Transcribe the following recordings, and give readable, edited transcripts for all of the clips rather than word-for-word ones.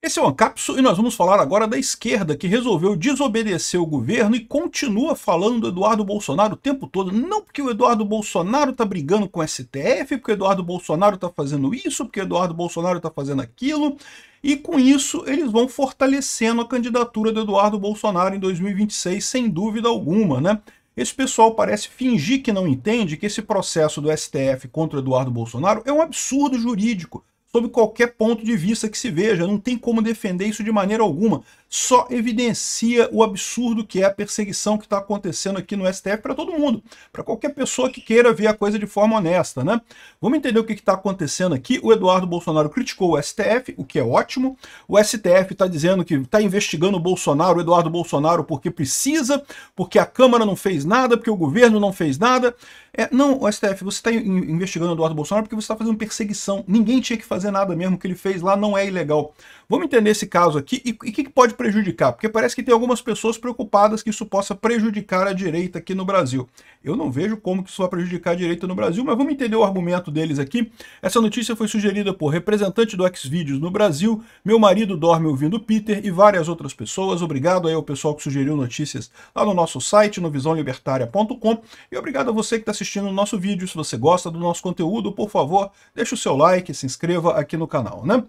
Esse é o Ancapso e nós vamos falar agora da esquerda que resolveu desobedecer o governo e continua falando do Eduardo Bolsonaro o tempo todo. Não porque o Eduardo Bolsonaro está brigando com o STF, porque o Eduardo Bolsonaro está fazendo isso, porque o Eduardo Bolsonaro está fazendo aquilo. E com isso eles vão fortalecendo a candidatura do Eduardo Bolsonaro em 2026, sem dúvida alguma, né? Esse pessoal parece fingir que não entende que esse processo do STF contra o Eduardo Bolsonaro é um absurdo jurídico, sob qualquer ponto de vista que se veja. Não tem como defender isso de maneira alguma. Só evidencia o absurdo que é a perseguição que está acontecendo aqui no STF para todo mundo, para qualquer pessoa que queira ver a coisa de forma honesta, né? Vamos entender o que está acontecendo aqui. O Eduardo Bolsonaro criticou o STF, o que é ótimo. O STF está dizendo que está investigando o Bolsonaro, o Eduardo Bolsonaro, porque precisa, porque a Câmara não fez nada, porque o governo não fez nada. Não, o STF, você está investigando o Eduardo Bolsonaro porque você está fazendo perseguição. Ninguém tinha que fazer nada mesmo, o que ele fez lá não é ilegal. Vamos entender esse caso aqui e o que pode prejudicar, porque parece que tem algumas pessoas preocupadas que isso possa prejudicar a direita aqui no Brasil. Eu não vejo como que isso vai prejudicar a direita no Brasil, mas vamos entender o argumento deles aqui. Essa notícia foi sugerida por representante do Xvideos no Brasil, Meu Marido Dorme Ouvindo Peter e várias outras pessoas. Obrigado aí ao pessoal que sugeriu notícias lá no nosso site, no visãolibertaria.com, e obrigado a você que está assistindo o nosso vídeo. Se você gosta do nosso conteúdo, por favor, deixe o seu like, se inscreva aqui no canal, né?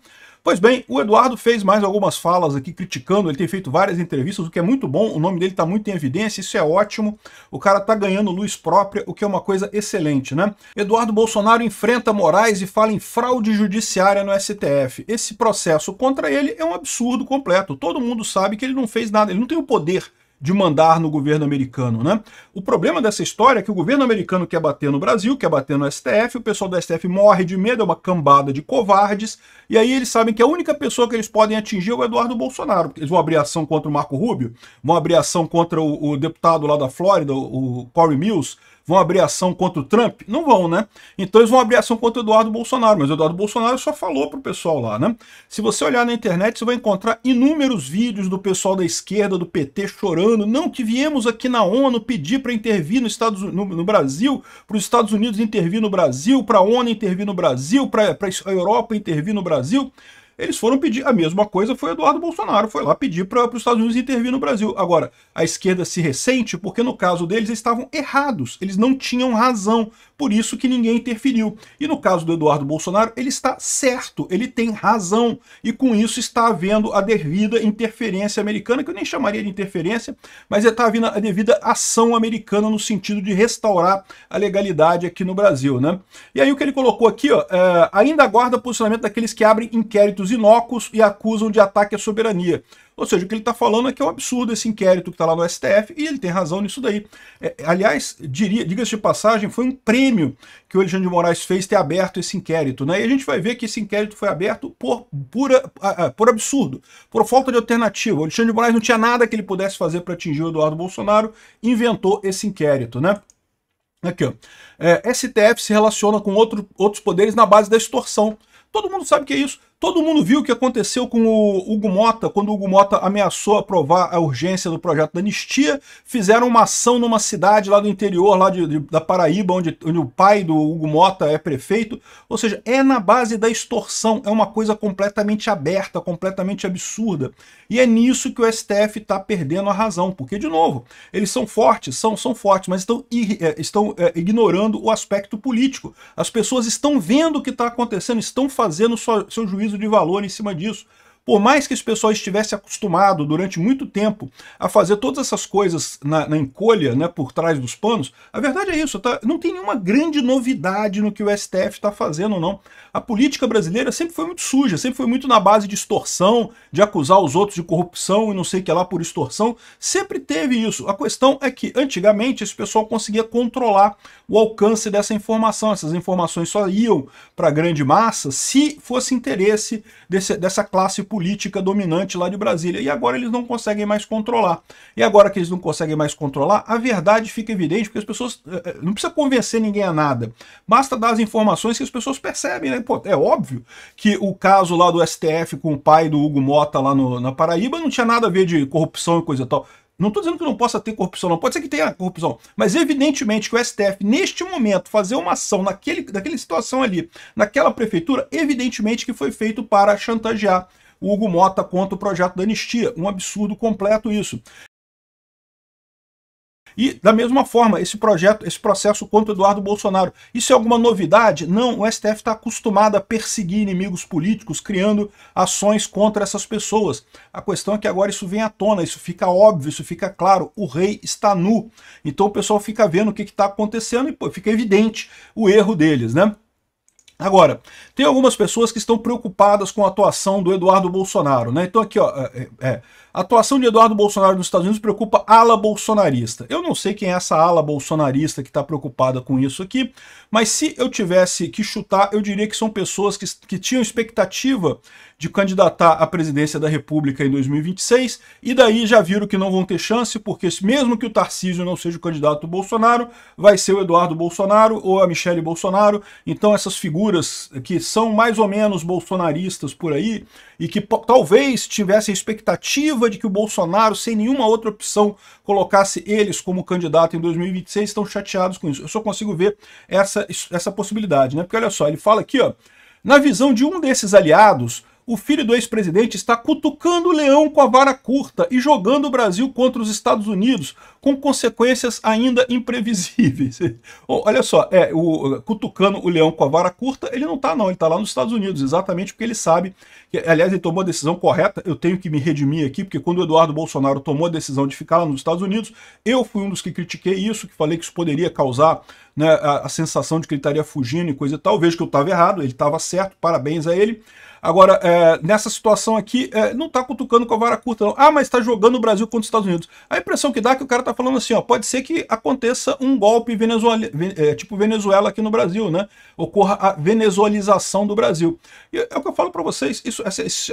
Pois bem, o Eduardo fez mais algumas falas aqui criticando, ele tem feito várias entrevistas, o que é muito bom, o nome dele está muito em evidência, isso é ótimo, o cara está ganhando luz própria, o que é uma coisa excelente, né? Eduardo Bolsonaro enfrenta Moraes e fala em fraude judiciária no STF. Esse processo contra ele é um absurdo completo, todo mundo sabe que ele não fez nada, ele não tem o poder de mandar no governo americano, né? O problema dessa história é que o governo americano quer bater no Brasil, quer bater no STF, o pessoal do STF morre de medo, é uma cambada de covardes, e aí eles sabem que a única pessoa que eles podem atingir é o Eduardo Bolsonaro, porque eles vão abrir ação contra o Marco Rubio, vão abrir ação contra o deputado lá da Flórida, o Corey Mills, vão abrir ação contra o Trump? Não vão, né? Então eles vão abrir ação contra o Eduardo Bolsonaro, mas o Eduardo Bolsonaro só falou pro pessoal lá, né? Se você olhar na internet, você vai encontrar inúmeros vídeos do pessoal da esquerda, do PT, chorando. Não, que viemos aqui na ONU pedir para intervir no Brasil, para os Estados Unidos intervir no Brasil, para a ONU intervir no Brasil, para a Europa intervir no Brasil. Eles foram pedir, a mesma coisa foi o Eduardo Bolsonaro, foi lá pedir para os Estados Unidos intervir no Brasil. Agora, a esquerda se ressente porque no caso deles eles estavam errados, eles não tinham razão, por isso que ninguém interferiu. E no caso do Eduardo Bolsonaro, ele está certo, ele tem razão, e com isso está havendo a devida interferência americana, que eu nem chamaria de interferência, mas está havendo a devida ação americana no sentido de restaurar a legalidade aqui no Brasil, né? E aí o que ele colocou aqui, ó, ainda aguarda posicionamento daqueles que abrem inquéritos inócuos e acusam de ataque à soberania. Ou seja, o que ele está falando é que é um absurdo esse inquérito que está lá no STF, e ele tem razão nisso daí. Aliás, diga-se de passagem, foi um prêmio que o Alexandre de Moraes fez ter aberto esse inquérito, né? E a gente vai ver que esse inquérito foi aberto por absurdo, por falta de alternativa. O Alexandre de Moraes não tinha nada que ele pudesse fazer para atingir o Eduardo Bolsonaro, inventou esse inquérito, né? Aqui, ó. STF se relaciona com outros poderes na base da extorsão. Todo mundo sabe o que é isso. Todo mundo viu o que aconteceu com o Hugo Mota, quando o Hugo Mota ameaçou aprovar a urgência do projeto da anistia, fizeram uma ação numa cidade lá do interior, lá da Paraíba, onde o pai do Hugo Mota é prefeito. Ou seja, é na base da extorsão, é uma coisa completamente aberta, completamente absurda. E é nisso que o STF está perdendo a razão, porque, de novo, eles são fortes, são fortes, mas estão ignorando o aspecto político. As pessoas estão vendo o que está acontecendo, estão fazendo seu juízo de valor em cima disso. Por mais que esse pessoal estivesse acostumado durante muito tempo a fazer todas essas coisas na encolha, né, por trás dos panos, a verdade é isso, tá? Não tem nenhuma grande novidade no que o STF está fazendo, não. A política brasileira sempre foi muito suja, sempre foi muito na base de extorsão, de acusar os outros de corrupção e não sei o que lá por extorsão, sempre teve isso. A questão é que, antigamente, esse pessoal conseguia controlar o alcance dessa informação, essas informações só iam para a grande massa se fosse interesse dessa classe política dominante lá de Brasília, e agora eles não conseguem mais controlar. E agora que eles não conseguem mais controlar, a verdade fica evidente, porque as pessoas, não precisa convencer ninguém a nada, basta dar as informações que as pessoas percebem, né? Pô, é óbvio que o caso lá do STF com o pai do Hugo Mota lá na Paraíba não tinha nada a ver de corrupção e coisa e tal. Não estou dizendo que não possa ter corrupção, não. Pode ser que tenha corrupção. Mas evidentemente que o STF, neste momento, fazer uma ação naquela situação ali, naquela prefeitura, evidentemente que foi feito para chantagear o Hugo Mota contra o projeto da anistia. Um absurdo completo isso. E, da mesma forma, esse processo contra o Eduardo Bolsonaro, isso é alguma novidade? Não, o STF está acostumado a perseguir inimigos políticos, criando ações contra essas pessoas. A questão é que agora isso vem à tona, isso fica óbvio, isso fica claro, o rei está nu. Então o pessoal fica vendo o que está acontecendo e pô, fica evidente o erro deles, né? Agora, tem algumas pessoas que estão preocupadas com a atuação do Eduardo Bolsonaro, né? Então aqui, ó, a atuação de Eduardo Bolsonaro nos Estados Unidos preocupa a ala bolsonarista. Eu não sei quem é essa ala bolsonarista que está preocupada com isso aqui, mas se eu tivesse que chutar, eu diria que são pessoas que tinham expectativa de candidatar à presidência da República em 2026, e daí já viram que não vão ter chance, porque mesmo que o Tarcísio não seja o candidato do Bolsonaro, vai ser o Eduardo Bolsonaro ou a Michele Bolsonaro. Então essas figuras que são mais ou menos bolsonaristas por aí, e que talvez tivessem expectativa de que o Bolsonaro, sem nenhuma outra opção, colocasse eles como candidato em 2026, estão chateados com isso. Eu só consigo ver essa possibilidade, né? Porque olha só, ele fala aqui, ó, na visão de um desses aliados, o filho do ex-presidente está cutucando o leão com a vara curta e jogando o Brasil contra os Estados Unidos, com consequências ainda imprevisíveis. Olha só, cutucando o leão com a vara curta, ele não está não, ele está lá nos Estados Unidos, exatamente porque ele sabe, que, aliás, ele tomou a decisão correta. Eu tenho que me redimir aqui, porque quando o Eduardo Bolsonaro tomou a decisão de ficar lá nos Estados Unidos, eu fui um dos que critiquei isso, que falei que isso poderia causar, né, a sensação de que ele estaria fugindo e coisa e tal. Vejo que eu estava errado, ele estava certo, parabéns a ele. Agora, nessa situação aqui, não está cutucando com a vara curta, não. Ah, mas está jogando o Brasil contra os Estados Unidos. A impressão que dá é que o cara está falando assim, ó, pode ser que aconteça um golpe tipo Venezuela aqui no Brasil, né? Ocorra a venezuelização do Brasil. E é o que eu falo para vocês,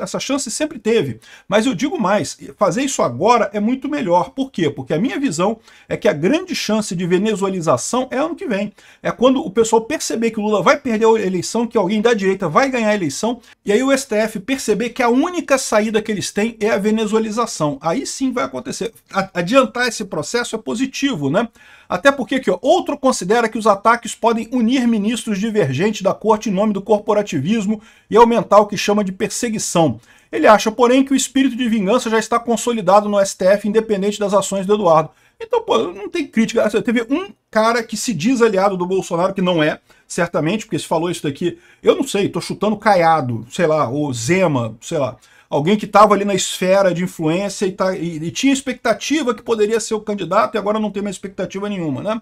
essa chance sempre teve. Mas eu digo mais, fazer isso agora é muito melhor. Por quê? Porque a minha visão é que a grande chance de venezuelização é ano que vem. É quando o pessoal perceber que o Lula vai perder a eleição, que alguém da direita vai ganhar a eleição, e aí o STF perceber que a única saída que eles têm é a venezuelização. Aí sim vai acontecer. Adiantar esse processo é positivo, né? Até porque aqui, ó, outro considera que os ataques podem unir ministros divergentes da corte em nome do corporativismo e aumentar o que chama de perseguição. Ele acha, porém, que o espírito de vingança já está consolidado no STF, independente das ações do Eduardo. Então, pô, não tem crítica. Teve um cara que se diz aliado do Bolsonaro, que não é, certamente, porque se falou isso daqui, eu não sei, tô chutando Caiado, sei lá, ou Zema, sei lá. Alguém que estava ali na esfera de influência e tinha expectativa que poderia ser o candidato e agora não tem mais expectativa nenhuma, né?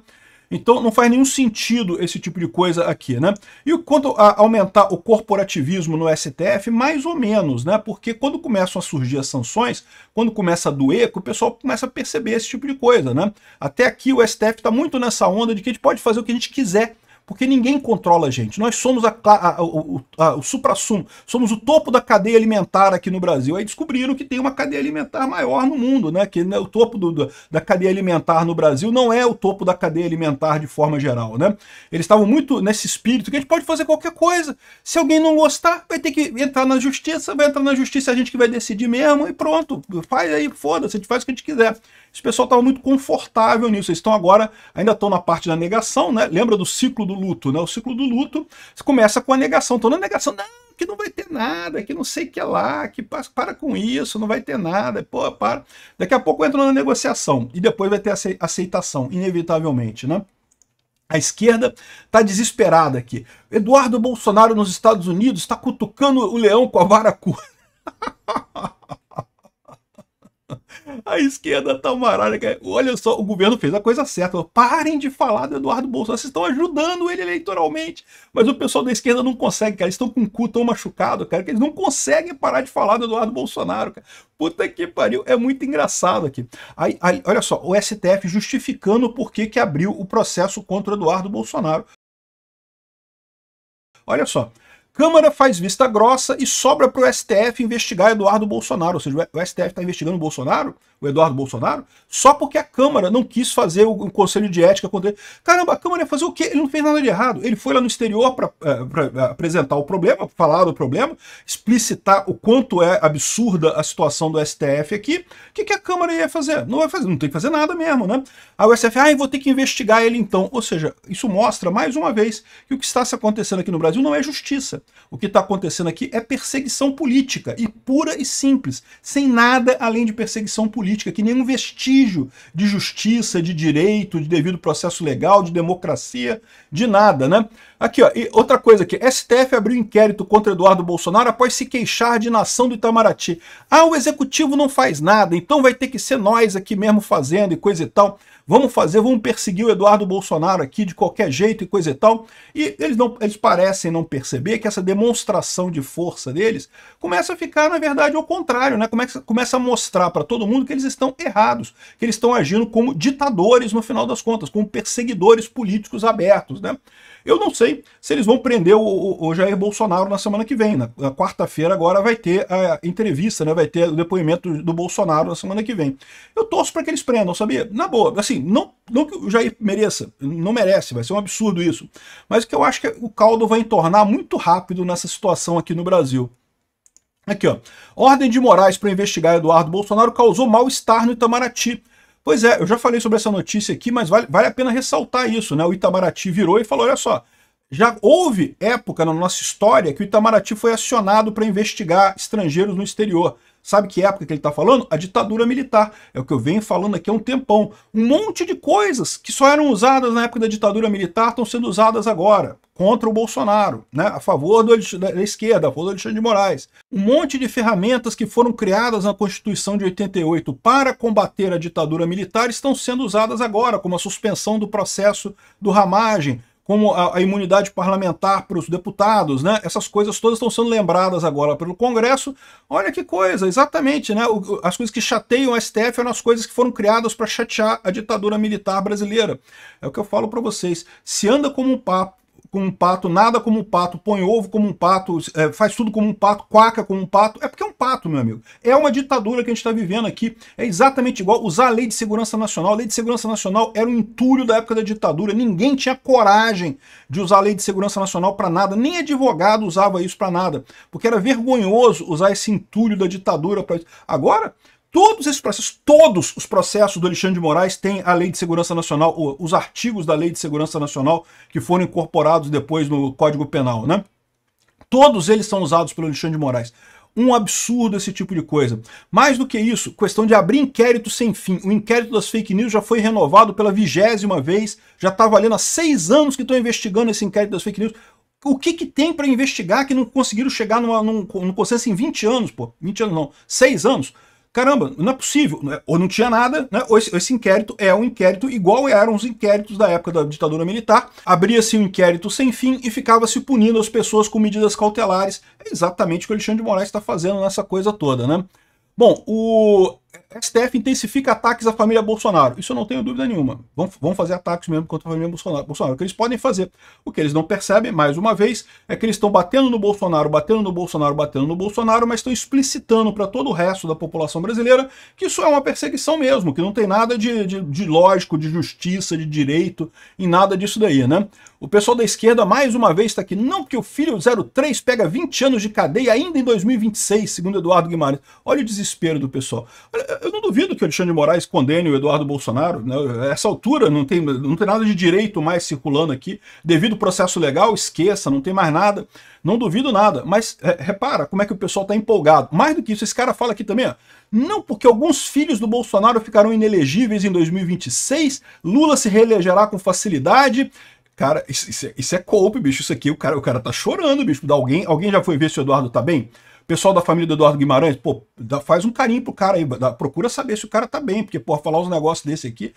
Então não faz nenhum sentido esse tipo de coisa aqui, né? E quanto a aumentar o corporativismo no STF, mais ou menos, né? Porque quando começam a surgir as sanções, quando começa a doer, o pessoal começa a perceber esse tipo de coisa, né? Até aqui o STF está muito nessa onda de que a gente pode fazer o que a gente quiser, porque ninguém controla a gente. Nós somos o suprassumo, somos o topo da cadeia alimentar aqui no Brasil. Aí descobriram que tem uma cadeia alimentar maior no mundo, né? Que o topo da cadeia alimentar no Brasil não é o topo da cadeia alimentar de forma geral, né? Eles estavam muito nesse espírito que a gente pode fazer qualquer coisa. Se alguém não gostar, vai ter que entrar na justiça, vai entrar na justiça, a gente que vai decidir mesmo e pronto. Faz aí, foda-se, a gente faz o que a gente quiser. Esse pessoal estava muito confortável nisso. Eles estão agora, ainda estão na parte da negação, né? Lembra do ciclo do luto, né? O ciclo do luto começa com a negação. Estão na negação, não, que não vai ter nada, que não sei o que lá, que para com isso, não vai ter nada, pô, para. Daqui a pouco entra na negociação e depois vai ter aceitação, inevitavelmente, né? A esquerda está desesperada aqui. Eduardo Bolsonaro nos Estados Unidos está cutucando o leão com a vara curta. A esquerda tá uma arara. Olha só, o governo fez a coisa certa. Parem de falar do Eduardo Bolsonaro. Vocês estão ajudando ele eleitoralmente. Mas o pessoal da esquerda não consegue, cara. Eles estão com o cu tão machucado, cara, que eles não conseguem parar de falar do Eduardo Bolsonaro, cara. Puta que pariu. É muito engraçado aqui. Aí, olha só, o STF justificando por que abriu o processo contra o Eduardo Bolsonaro. Olha só. Câmara faz vista grossa e sobra para o STF investigar Eduardo Bolsonaro. Ou seja, o STF está investigando o Bolsonaro? o Eduardo Bolsonaro, só porque a Câmara não quis fazer o Conselho de Ética contra ele. Caramba, a Câmara ia fazer o quê? Ele não fez nada de errado. Ele foi lá no exterior para apresentar o problema, falar do problema, explicitar o quanto é absurda a situação do STF aqui. O que a Câmara ia fazer? Não vai fazer, não tem que fazer nada mesmo, né? Aí o STF, eu vou ter que investigar ele então. Ou seja, isso mostra, mais uma vez, que o que está se acontecendo aqui no Brasil não é justiça. O que está acontecendo aqui é perseguição política, e pura e simples, sem nada além de perseguição política, que nenhum vestígio de justiça, de direito, de devido processo legal, de democracia, de nada, né? Aqui, ó, e outra coisa aqui, STF abriu inquérito contra Eduardo Bolsonaro após se queixar de inação do Itamaraty. O executivo não faz nada, então vai ter que ser nós aqui mesmo fazendo e coisa e tal. Vamos perseguir o Eduardo Bolsonaro aqui de qualquer jeito e coisa e tal. E eles parecem não perceber que essa demonstração de força deles começa a ficar, na verdade, ao contrário, né? Começa a mostrar para todo mundo que eles estão errados, que eles estão agindo como ditadores no final das contas, como perseguidores políticos abertos, né? Eu não sei se eles vão prender o Jair Bolsonaro na semana que vem. Na quarta-feira agora vai ter a entrevista, né? Vai ter o depoimento do Bolsonaro na semana que vem. Eu torço para que eles prendam, sabia? Na boa, assim, não que o Jair mereça, não merece, vai ser um absurdo isso. Mas que eu acho que o caldo vai entornar muito rápido nessa situação aqui no Brasil. Aqui, ó. Ordem de Moraes para investigar Eduardo Bolsonaro causou mal-estar no Itamaraty. Pois é, eu já falei sobre essa notícia aqui, mas vale a pena ressaltar isso, né? O Itamaraty virou e falou, olha só, já houve época na nossa história que o Itamaraty foi acionado para investigar estrangeiros no exterior. Sabe que época que ele está falando? A ditadura militar. É o que eu venho falando aqui há um tempão. Um monte de coisas que só eram usadas na época da ditadura militar estão sendo usadas agora contra o Bolsonaro, né? A favor da esquerda, a favor do Alexandre de Moraes. Um monte de ferramentas que foram criadas na Constituição de 88 para combater a ditadura militar estão sendo usadas agora, como a suspensão do processo do Ramagem, como a imunidade parlamentar para os deputados, né? Essas coisas todas estão sendo lembradas agora pelo Congresso. Olha que coisa, exatamente, né? As coisas que chateiam o STF eram as coisas que foram criadas para chatear a ditadura militar brasileira. É o que eu falo para vocês. Se anda como um pato, nada como um pato, põe ovo como um pato, faz tudo como um pato, quaca como um pato, é porque é um pato, meu amigo. É uma ditadura que a gente está vivendo aqui, é exatamente igual usar a Lei de Segurança Nacional. A Lei de Segurança Nacional era um entulho da época da ditadura, ninguém tinha coragem de usar a Lei de Segurança Nacional para nada, nem advogado usava isso para nada, porque era vergonhoso usar esse entulho da ditadura para isso. Agora, todos esses processos, todos os processos do Alexandre de Moraes têm a Lei de Segurança Nacional, os artigos da Lei de Segurança Nacional que foram incorporados depois no Código Penal, né? Todos eles são usados pelo Alexandre de Moraes. Um absurdo esse tipo de coisa. Mais do que isso, questão de abrir inquérito sem fim. O inquérito das fake news já foi renovado pela 20ª vez, já está valendo há 6 anos que estão investigando esse inquérito das fake news. O que tem para investigar que não conseguiram chegar num consenso em 20 anos, pô? 20 anos não, 6 anos. Caramba, não é possível, né? Ou não tinha nada, né? Ou esse inquérito é um inquérito igual eram os inquéritos da época da ditadura militar. Abria-se um inquérito sem fim e ficava-se punindo as pessoas com medidas cautelares. É exatamente o que o Alexandre de Moraes está fazendo nessa coisa toda, né? Bom, o STF intensifica ataques à família Bolsonaro. Isso eu não tenho dúvida nenhuma. Vão fazer ataques mesmo contra a família Bolsonaro. O que eles podem fazer. O que eles não percebem, mais uma vez, é que eles estão batendo no Bolsonaro, batendo no Bolsonaro, batendo no Bolsonaro, mas estão explicitando para todo o resto da população brasileira que isso é uma perseguição mesmo, que não tem nada de lógico, de justiça, de direito, em nada disso daí, né? O pessoal da esquerda, mais uma vez, está aqui. Não, porque o filho 03 pega 20 anos de cadeia ainda em 2026, segundo Eduardo Guimarães. Olha o desespero do pessoal. Eu não duvido que o Alexandre de Moraes condene o Eduardo Bolsonaro, né? A essa altura não tem nada de direito mais circulando aqui. Devido ao processo legal, esqueça, não tem mais nada. Não duvido nada. Mas repara como é que o pessoal está empolgado. Mais do que isso, esse cara fala aqui também, ó. Não, porque alguns filhos do Bolsonaro ficarão inelegíveis em 2026, Lula se reelegerá com facilidade. Cara, isso é golpe, bicho. Isso aqui, o cara tá chorando, bicho. Alguém já foi ver se o Eduardo tá bem? O pessoal da família do Eduardo Guimarães, pô, faz um carinho pro cara aí. Procura saber se o cara tá bem, porque, pô, falar uns negócios desse aqui.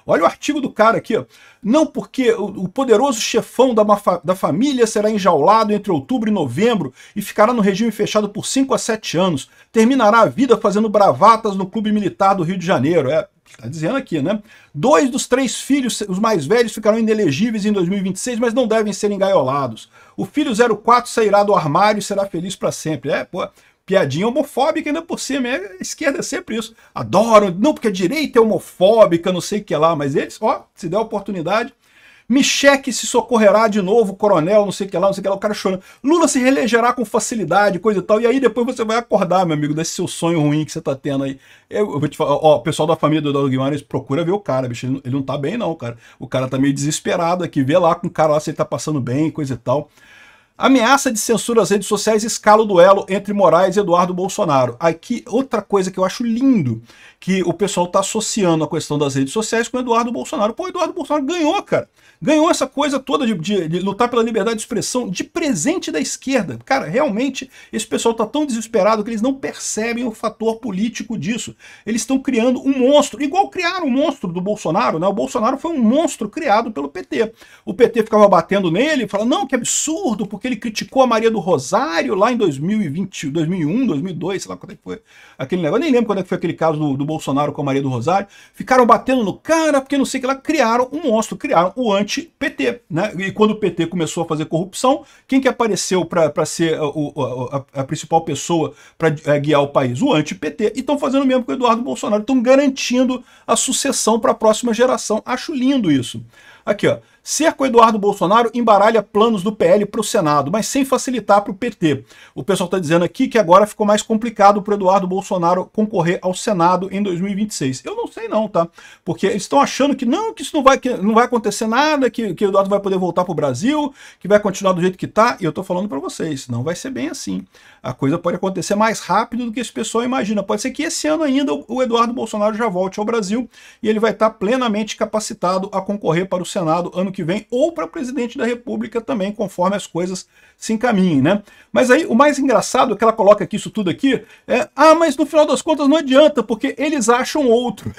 Olha o artigo do cara aqui, ó. Não, porque o poderoso chefão da família será enjaulado entre outubro e novembro e ficará no regime fechado por 5 a 7 anos. Terminará a vida fazendo bravatas no Clube Militar do Rio de Janeiro. Está dizendo aqui, né? 2 dos 3 filhos, os mais velhos, ficarão inelegíveis em 2026, mas não devem ser engaiolados. O filho 04 sairá do armário e será feliz para sempre. Pô, piadinha homofóbica ainda por cima. A esquerda é sempre isso. Adoram, não porque a direita é homofóbica, não sei o que lá, mas eles, ó, se der oportunidade, me cheque se socorrerá de novo, coronel, não sei o que lá, não sei o que lá, o cara chorando. Lula se reelegerá com facilidade, coisa e tal, e aí depois você vai acordar, meu amigo, desse seu sonho ruim que você tá tendo aí. Eu vou te falar, ó, o pessoal da família do Eduardo Guimarães procura ver o cara, bicho, ele não tá bem não, cara. O cara tá meio desesperado aqui, vê lá com o cara lá se ele tá passando bem, coisa e tal. Ameaça de censura às redes sociais escala o duelo entre Moraes e Eduardo Bolsonaro. Aqui, outra coisa que eu acho lindo, que o pessoal está associando a questão das redes sociais com o Eduardo Bolsonaro. Pô, o Eduardo Bolsonaro ganhou, cara. Ganhou essa coisa toda de lutar pela liberdade de expressão de presente da esquerda. Cara, realmente, esse pessoal está tão desesperado que eles não percebem o fator político disso. Eles estão criando um monstro, igual criaram o monstro do Bolsonaro, né? O Bolsonaro foi um monstro criado pelo PT. O PT ficava batendo nele, falando, não, que absurdo, porque ele criticou a Maria do Rosário lá em 2020, 2001, 2002, sei lá quando é que foi aquele negócio, nem lembro quando é que foi aquele caso do Bolsonaro com a Maria do Rosário, ficaram batendo no cara, porque não sei o que lá, criaram um monstro, criaram o anti-PT, né? E quando o PT começou a fazer corrupção, quem que apareceu para ser a principal pessoa para guiar o país? O anti-PT. E estão fazendo o mesmo com o Eduardo Bolsonaro, estão garantindo a sucessão para a próxima geração. Acho lindo isso. Aqui, ó. Cerco Eduardo Bolsonaro embaralha planos do PL para o Senado, mas sem facilitar para o PT. O pessoal está dizendo aqui que agora ficou mais complicado para o Eduardo Bolsonaro concorrer ao Senado em 2026. Eu não sei não, tá? Porque eles estão achando que isso não vai acontecer nada, que o Eduardo vai poder voltar para o Brasil, que vai continuar do jeito que está. E eu estou falando para vocês, não vai ser bem assim. A coisa pode acontecer mais rápido do que esse pessoal imagina. Pode ser que esse ano ainda o Eduardo Bolsonaro já volte ao Brasil e ele vai estar plenamente capacitado a concorrer para o Senado ano que vem, ou para presidente da República também, conforme as coisas se encaminhem, né? Mas aí o mais engraçado é que ela coloca aqui isso tudo aqui, mas no final das contas não adianta, porque eles acham outro.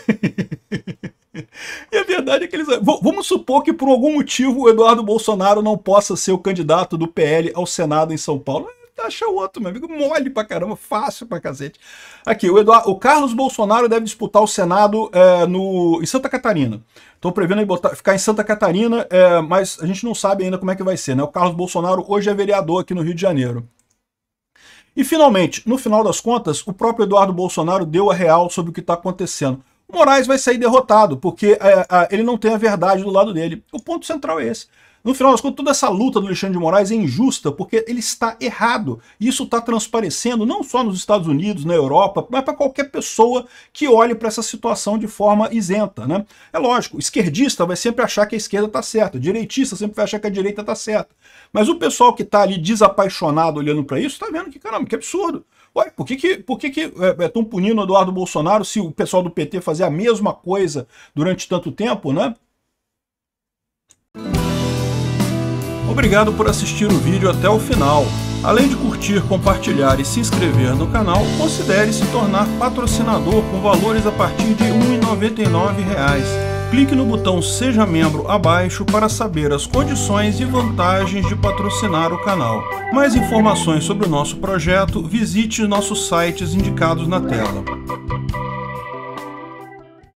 E a verdade é que eles... Vamos supor que por algum motivo o Eduardo Bolsonaro não possa ser o candidato do PL ao Senado em São Paulo. Acha outro, meu amigo, mole pra caramba, fácil pra cacete. Aqui, o Carlos Bolsonaro deve disputar o Senado em Santa Catarina. Estou prevendo ficar em Santa Catarina, mas a gente não sabe ainda como é que vai ser, né? O Carlos Bolsonaro hoje é vereador aqui no Rio de Janeiro. E finalmente, no final das contas, o próprio Eduardo Bolsonaro deu a real sobre o que está acontecendo. O Moraes vai sair derrotado, porque ele não tem a verdade do lado dele. O ponto central é esse. No final das contas, toda essa luta do Alexandre de Moraes é injusta porque ele está errado. E isso está transparecendo não só nos Estados Unidos, na Europa, mas para qualquer pessoa que olhe para essa situação de forma isenta, né? É lógico, o esquerdista vai sempre achar que a esquerda está certa, o direitista sempre vai achar que a direita está certa. Mas o pessoal que está ali desapaixonado olhando para isso, está vendo que, caramba, que absurdo. Ué, por que estão punindo o Eduardo Bolsonaro se o pessoal do PT fazia a mesma coisa durante tanto tempo, né? Obrigado por assistir o vídeo até o final. Além de curtir, compartilhar e se inscrever no canal, considere se tornar patrocinador com valores a partir de R$ 1,99. Clique no botão Seja Membro abaixo para saber as condições e vantagens de patrocinar o canal. Mais informações sobre o nosso projeto, visite nossos sites indicados na tela.